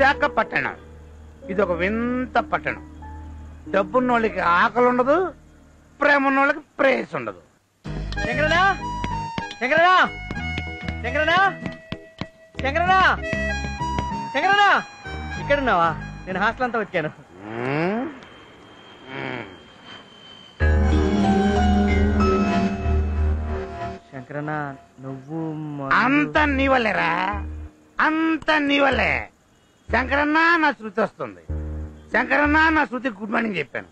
విశాఖపట్టణం ఇది ఒక వింత పట్టణం. డబ్బున్నోళ్ళకి ఆకలి ఉండదు, ప్రేమ ఉన్నోళ్ళకి ప్రేయస్ ఉండదు. శంకరనా, శంకరనా, శంకరనా, శంకరనా, శంకరనా, ఇక్కడున్నావా? నేను హాస్టల్ అంతా వచ్చాను. శంకరనా, నువ్వు అంత నీ వల్లేరా, అంత నీ వల్లే. శంకరన్న నా శృతి వస్తుంది. శంకరన్న నా శృతి గుడ్ మార్నింగ్ చెప్పాను.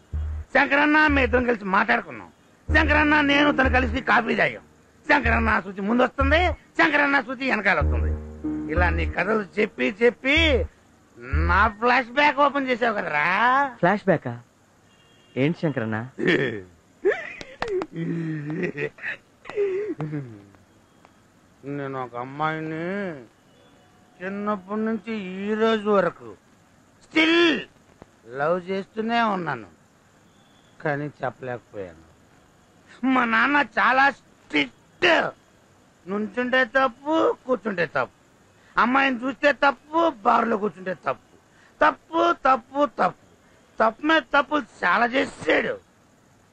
శంకరన్న మీ ఇద్దరం కలిసి మాట్లాడుకున్నాం. శంకరన్న నేను తను కలిసి కాఫీ తాగాం. శంకరన్న శృతి ముందు వస్తుంది, శంకరన్న శృతి వెనకాల వస్తుంది. ఇలా నీ కథలు చెప్పి చెప్పి నా ఫ్లాష్ బ్యాక్ ఓపెన్ చేసావు కదరా. ఫ్లాష్ బ్యాకా? ఏంటి శంకరన్న? నేను ఒక అమ్మాయిని చిన్నప్పటి నుంచి ఈ రోజు వరకు స్టిల్ లవ్ చేస్తూనే ఉన్నాను, కానీ చెప్పలేకపోయాను. మా నాన్న చాలా స్ట్రిక్ట్. నుంచుంటే తప్పు, కూర్చుంటే తప్పు. అమ్మాయిని చూస్తే తప్పు, బార్లో కూర్చుంటే తప్పు. తప్పు తప్పు తప్పు తప్పు మీద తప్పు చాలా చేసాడు.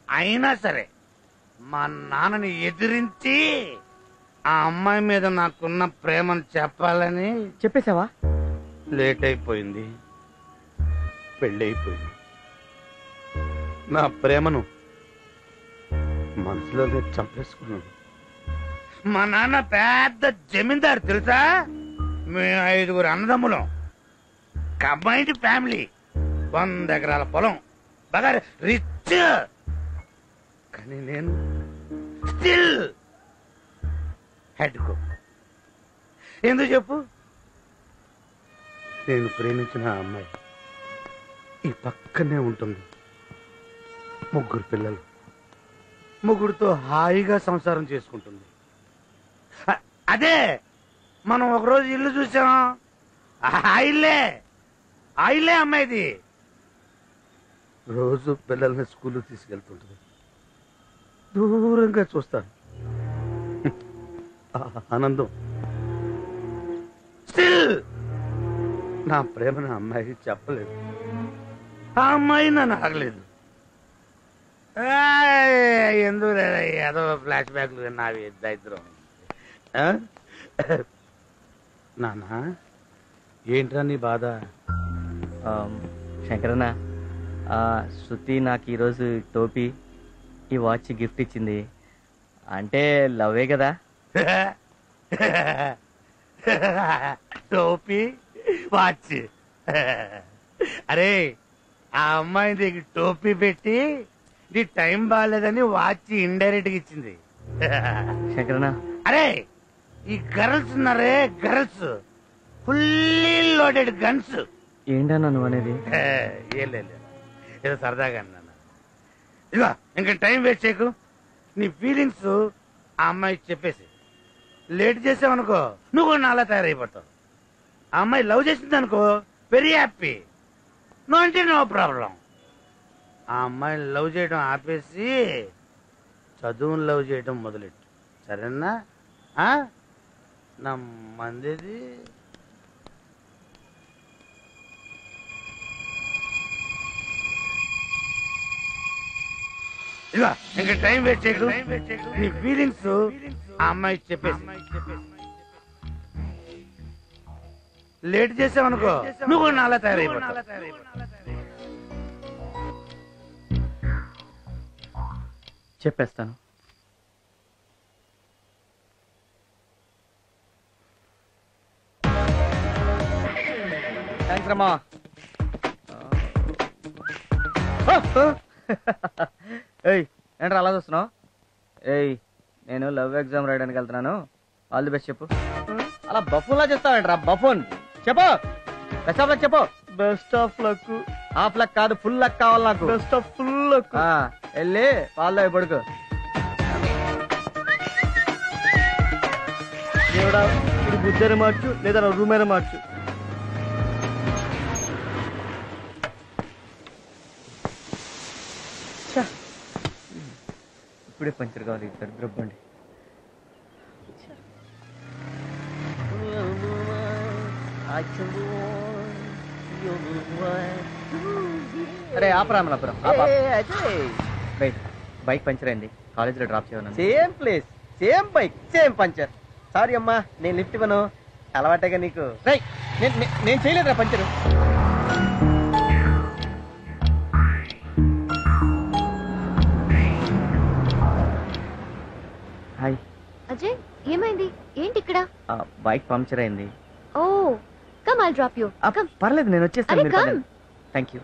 అయినా సరే మా నాన్నని ఎదిరించి ఆ అమ్మాయి మీద నాకున్న ప్రేమను చెప్పాలని చెప్పేశావా? లేట్ అయిపోయింది, పెళ్ళైపోయింది. నా ప్రేమను మనసులోనే చంపేసుకున్నాను. మా నాన్న పెద్ద జమీందారు తెలుసా. మేము 5 అన్నదమ్ములం, కంబైన్డ్ ఫ్యామిలీ, 100 ఎకరాల పొలం, బాగా రిచ్. కానీ నేను స్టిల్ హెడ్ కో. ఎందుకు చెప్పు? నేను ప్రేమించిన అమ్మాయి ఈ పక్కనే ఉంటుంది. 3 పిల్లలు, 3తో హాయిగా సంసారం చేసుకుంటుంది. అదే మనం ఒకరోజు ఇల్లు చూసాం, ఆ ఇల్లే అమ్మాయిది. రోజు పిల్లల్ని స్కూల్ తీసుకెళ్తుంటుంది. దూరంగా చూస్తాను, ఆనందం. స్టిల్ నా ప్రేమను అమ్మాయికి చెప్పలేదు. ఆ అమ్మాయి నన్ను అడగలేదు. ఎందుకు ఏదో ఫ్లాష్ బ్యాక్లు నావి దరిద్రం. నానా ఏంట్రా నీ బాధ? శంకరన్న, శృతి నాకు ఈరోజు టోపీ, ఈ వాచ్ గిఫ్ట్ ఇచ్చింది. అంటే లవ్వే కదా? టోపీ వాచ్. అరే ఆ అమ్మాయి దగ్గర టోపీ పెట్టి నీ టైం బాగాలేదని వాచ్ ఇండైరెక్ట్ గా ఇచ్చింది. శంకరన్న, అరే ఈ గర్ల్స్ ఉన్నారే, గర్ల్స్ ఫుల్లీ లోడెడ్ గన్స్. ఏంటన్నా నువ్వు అనేది? ఏం లేదు, ఏదో సరదాగా అన్నాను. ఇదిగో ఇంకా టైం వేస్ట్ చేయకు. నీ ఫీలింగ్స్ ఆ అమ్మాయికి చెప్పేసి లేట్ చేసావనుకో నువ్వు కూడా నాలా తయారైపోతావు. ఆ అమ్మాయి లవ్ చేసింది అనుకో, వెరీ హ్యాపీ. నో అంటే నో ప్రాబ్లం. ఆ అమ్మాయిని లవ్ చేయడం ఆపేసి చదువుని లవ్ చేయడం మొదలెట్టు, సరేనా? నా మందిది. ఇదిగో ఇంకా టైం వేస్ట్ చేయకు. నీ ఫీలింగ్స్ ఆ అమ్మాయికి చెప్పేసి లేట్ చేసావనుకో నువ్వు కూడా నాలా తయారైపోతావు. చెప్పేస్తాను. థ్యాంక్స్ రమ్మా. ఏయ్ ఏంట్రా అలా చూస్తున్నావు? ఏయ్ నేను లవ్ ఎగ్జామ్ రాయడానికి వెళ్తున్నాను, ఆల్ ది బెస్ట్ చెప్పు. అలా బఫూన్లా చెప్తావేంట్రా? బఫూన్ చెప్పు. బెస్ట్ ఆఫ్ లక్ చెప్పు. Best of luck. Half luck కాదు, ఫుల్ లక్ కావాలి నాకు. Best of full luck. వెళ్ళి పాల్లో పడుకో. దేవుడా, ఇది బుద్ధని మార్చు లేదా రూమైనా మార్చు. ఇప్పుడే పంచర్ కావాలి, దరిద్రబండి. అరే ఆపరా అమలాపురం బైక్ పంచర్ అయింది, కాలేజీలో డ్రాప్ చేయను. Same place, same bike, same puncture. Sorry అమ్మా, నేను లిఫ్ట్ ఇవ్వను, అలవాటేగా నీకు. నేను చేయలేదురా పంచరు. హాయ్ అజయ్, ఏమైంది? ఏంటి ఇక్కడ? బైక్ పంక్చర్ అయింది. Oh come, I'll drop you. Come. పర్లేదు, నేను వచ్చేస్తాను. మీరు పర్లేదు. Thank you.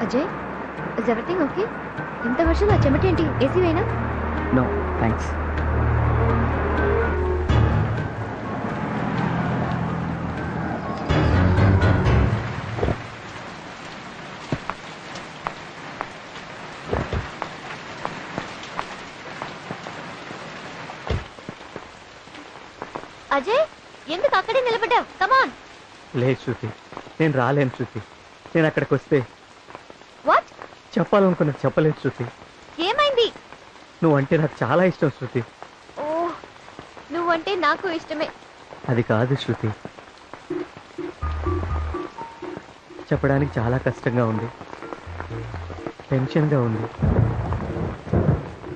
Ajay, is everything okay? ఇంత వర్షం, ఆ చెమటేంటి? ఏసీ వేనా? No thanks. అజయ్, ఎందుకు అక్కడే నిలబడ్డావు? Come on. లేదు శృతి, నేను రాలేను శృతి. నేను అక్కడికి వస్తే వాట్ చెప్పాలనుకున్నది చెప్పలేదు శృతి. ఏమైంది? నువ్వంటే నాకు చాలా ఇష్టం శృతి. ఓ, నువ్వంటే నాకు ఇష్టమే. అది కాదు శృతి, చెప్పడానికి చాలా కష్టంగా ఉంది, టెన్షన్గా ఉంది.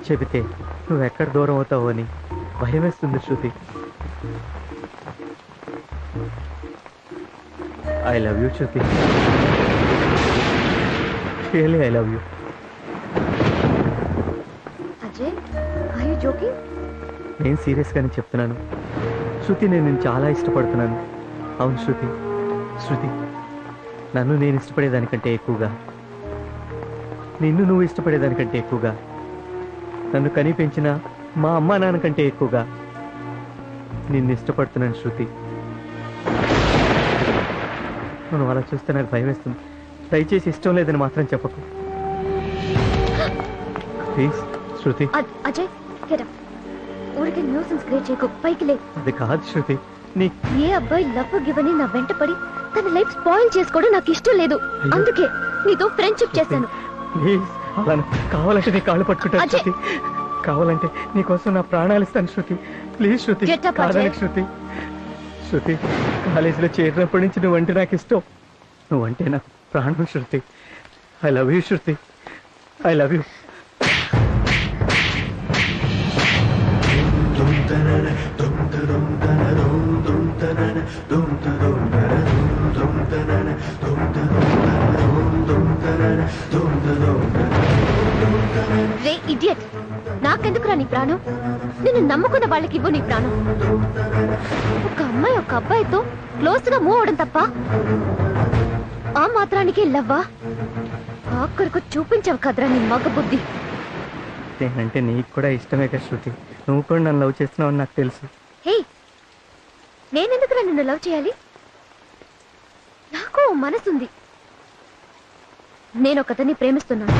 చెబితే నువ్వెక్కడ దూరం అవుతావు అని భయం వేస్తుంది Shruti. I love you Shruti, really I love you. Ajay, are you joking? నేను సీరియస్గానే చెప్తున్నాను శృతి, నేను నిన్ను చాలా ఇష్టపడుతున్నాను. అవును శృతి. శృతి, నన్ను నేను ఇష్టపడేదానికంటే ఎక్కువగా, నిన్ను నువ్వు ఇష్టపడేదానికంటే ఎక్కువగా, నన్ను కని పెంచిన మా అమ్మా నాన్న కంటే ఎక్కువగా నిన్ను ఇష్టపడుతున్నాను శృతి. నువ్వు అలా చూస్తే నాకు భయం వేస్తుంది. దయచేసి ఇష్టం లేదని మాత్రం చెప్పకు please Shruti. Ajay, get up. ఊరికే న్యూసెన్స్ క్రియేట్ చేయకు, పైకి లే. అది కాదు శృతి. ఏ అబ్బాయి లవ్ గివని నా వెంట పడి తన లైఫ్ స్పాయిల్ చేసుకోవడం నాకు ఇష్టం లేదు. అందుకే నీతో ఫ్రెండ్షిప్ చేశాను. ప్లీజ్, అలా కావాలంటే నీ కాళ్ళు పట్టుకుంటాను శృతి. కావాలంటే నీకోసం నా ప్రాణాలు ఇస్తాను శృతి. ప్లీజ్ శృతి, కాదని శృతి. శృతి, కాలేజీలో చేరినప్పటి నుంచి నువ్వంటే నాకు ఇష్టం. నువ్వంటే నాకు ప్రాణం Shruti. I love you Shruti, I love you. రే ఇడియట్, నాకెందుకురా నీ ప్రాణం? నిన్ను నమ్ముకున్న వాళ్ళకి ఇవ్వు నీ ప్రాణం. ఒక అమ్మాయి ఒక అబ్బాయితో క్లోజ్ గా మూవ్ అవడం తప్ప ఆ మాత్రానికి లవ్వా? ఆఖరికి చూపించావు కదరా నీ మగ బుద్ధి. అంటే నీకు కూడా ఇష్టమే కదా శృతి. నువ్వు కూడా నన్ను లవ్ చేస్తున్నావు నాకు తెలుసు. హే, నేనెందుకురా నిన్ను లవ్ చేయాలి? నాకు మనసుంది. నేను ఒకతన్ని ప్రేమిస్తున్నాను.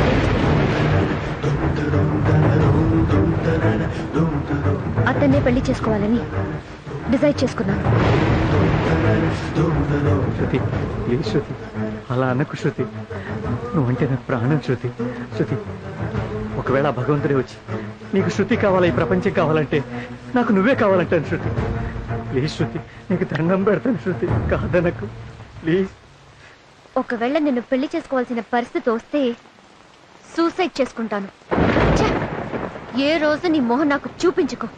అతన్నే పెళ్లి చేసుకోవాలని డిసైడ్ చేసుకున్నాను. శృతి, ప్లీజ్ శృతి, అలా అనకు శృతి. నువ్వంటే నాకు ప్రాణం శృతి. శృతి, ఒకవేళ భగవంతుడే వచ్చి నీకు శృతి కావాలా, ఈ ప్రపంచం కావాలంటే నాకు నువ్వే కావాలంటాను శృతి. ప్లీజ్ శృతి, నీకు దండం పెడతాను శృతి, కాదనకు ప్లీజ్. ఒకవేళ నిన్ను పెళ్లి చేసుకోవాల్సిన పరిస్థితి వస్తే సూసైడ్ చేసుకుంటాను. ఏ రోజు నీ మొహం నాకు చూపించుకో.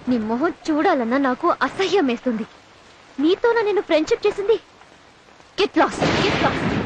నీ మొహం చూడాలన్నా నాకు అసహ్యం వేస్తుంది. నీతోనా నేను ఫ్రెండ్షిప్ చేసింది? Get lost, get lost.